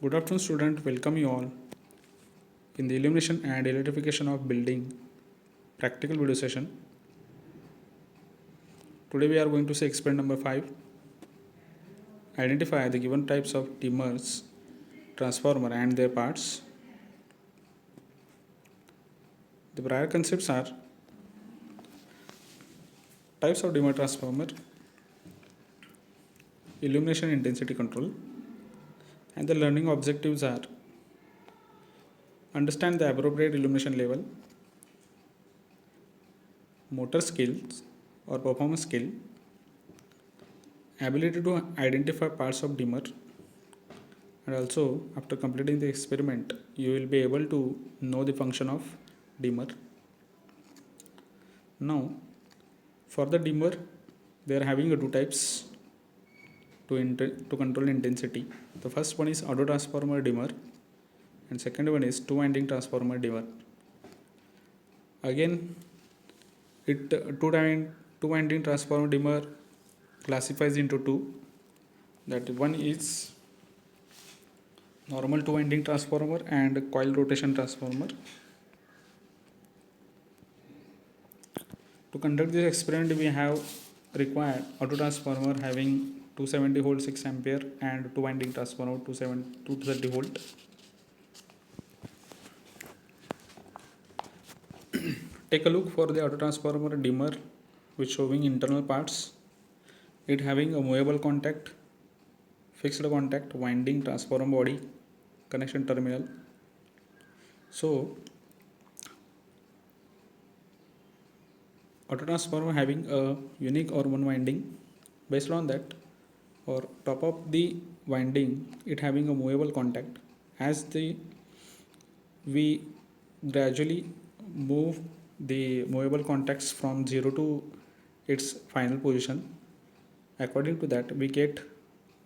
Good afternoon, student. Welcome you all in the illumination and electrification of building practical video session. Today we are going to see experiment number 5. Identify the given types of dimmers, transformer and their parts. The prior concepts are types of dimmer transformer, illumination intensity control, and the learning objectives are understand the appropriate illumination level, motor skills or performance skill, ability to identify parts of dimmer, and also after completing the experiment you will be able to know the function of dimmer. Now for the dimmer they are having two types to control intensity. The first one is auto transformer dimmer and second one is two winding transformer dimmer. Again two winding transformer dimmer classifies into two, that one is normal two winding transformer and coil rotation transformer. To conduct this experiment we have required auto transformer having 270 volt 6 ampere and two winding transformer 230 volt. Take a look for the auto transformer dimmer which showing internal parts. It having a movable contact, fixed contact, winding, transformer body, connection terminal. So auto transformer having a unique or one winding. Based on that, or top of the winding it having a movable contact. As we gradually move the movable contacts from 0 to its final position, according to that we get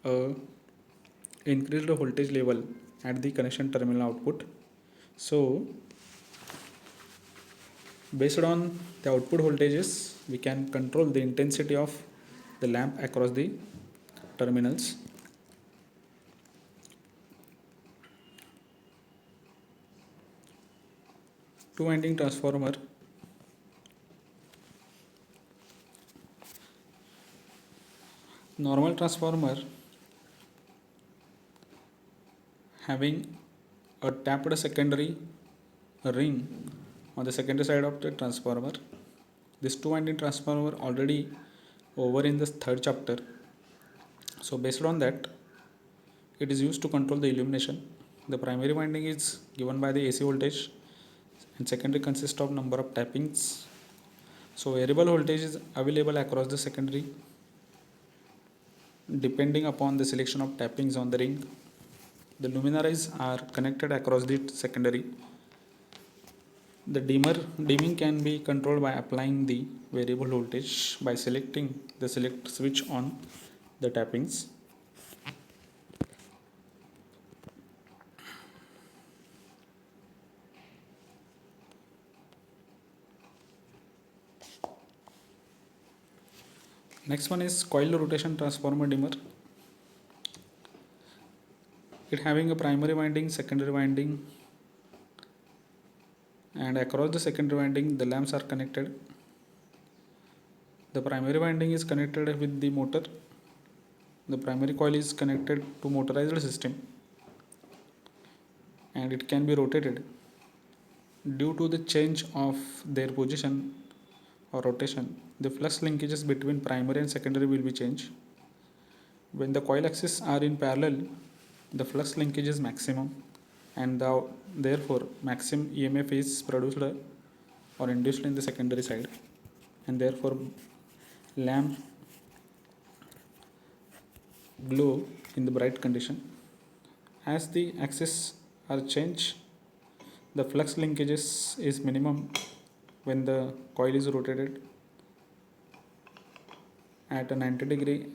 a increased voltage level at the connection terminal output. So based on the output voltages we can control the intensity of the lamp across the terminals. Two winding transformer normal transformer having a tapped secondary ring on the secondary side of the transformer. This two winding transformer already over in the third chapter. So based on that it is used to control the illumination. The primary winding is given by the AC voltage and secondary consists of number of tappings. So variable voltage is available across the secondary depending upon the selection of tappings on the ring. The luminaries are connected across the secondary. The dimming can be controlled by applying the variable voltage by selecting the select switch on the tappings. Next one is coil rotation transformer dimmer. It having a primary winding, secondary winding, and across the secondary winding the lamps are connected. The primary winding is connected with the motor. The primary coil is connected to motorized system and it can be rotated. Due to the change of their position or rotation, the flux linkages between primary and secondary will be changed. When the coil axes are in parallel, the flux linkage is maximum and therefore maximum EMF is produced or induced in the secondary side, and therefore lamp glow in the bright condition. As the axes are changed, the flux linkages is minimum when the coil is rotated at a 90 degree.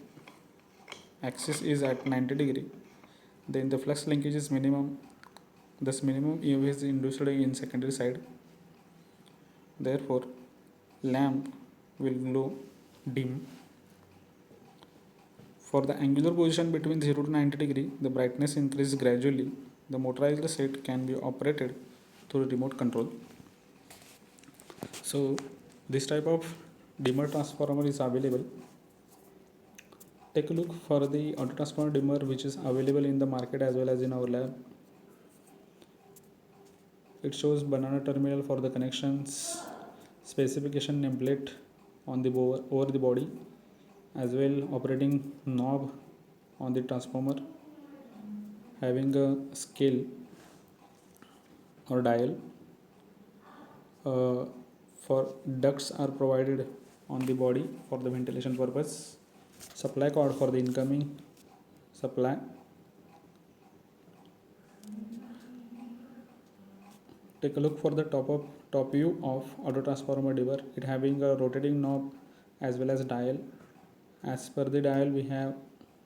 Axis is at 90 degree, then the flux linkage is minimum, thus minimum EMF is induced in secondary side, therefore lamp will glow dim. For the angular position between 0 to 90 degree, the brightness increases gradually. The motorized set can be operated through remote control. So this type of dimmer transformer is available. Take a look for the auto transformer dimmer which is available in the market as well as in our lab. It shows banana terminal for the connections, specification nameplate on the over the body, as well operating knob on the transformer, having a scale or dial. For ducts are provided on the body for the ventilation purpose. Supply cord for the incoming supply. Take a look for the top view of auto transformer dimmer. It having a rotating knob as well as dial. As per the dial, we have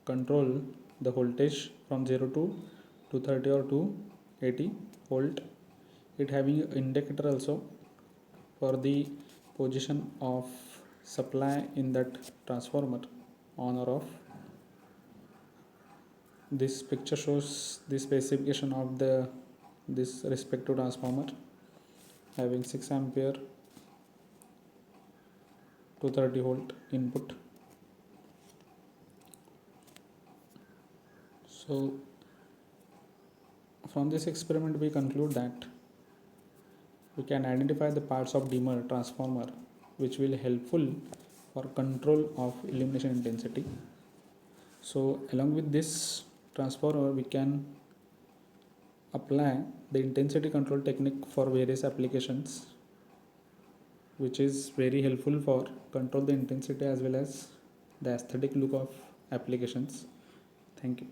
control the voltage from 0 to 230 or 280 volt. It having indicator also for the position of supply in that transformer, on or off. This picture shows the specification of this respective transformer, having 6 ampere 230 volt input. So from this experiment we conclude that we can identify the parts of dimmer transformer which will helpful for control of illumination intensity. So along with this transformer we can apply the intensity control technique for various applications, which is very helpful for control the intensity as well as the aesthetic look of applications. Thank you.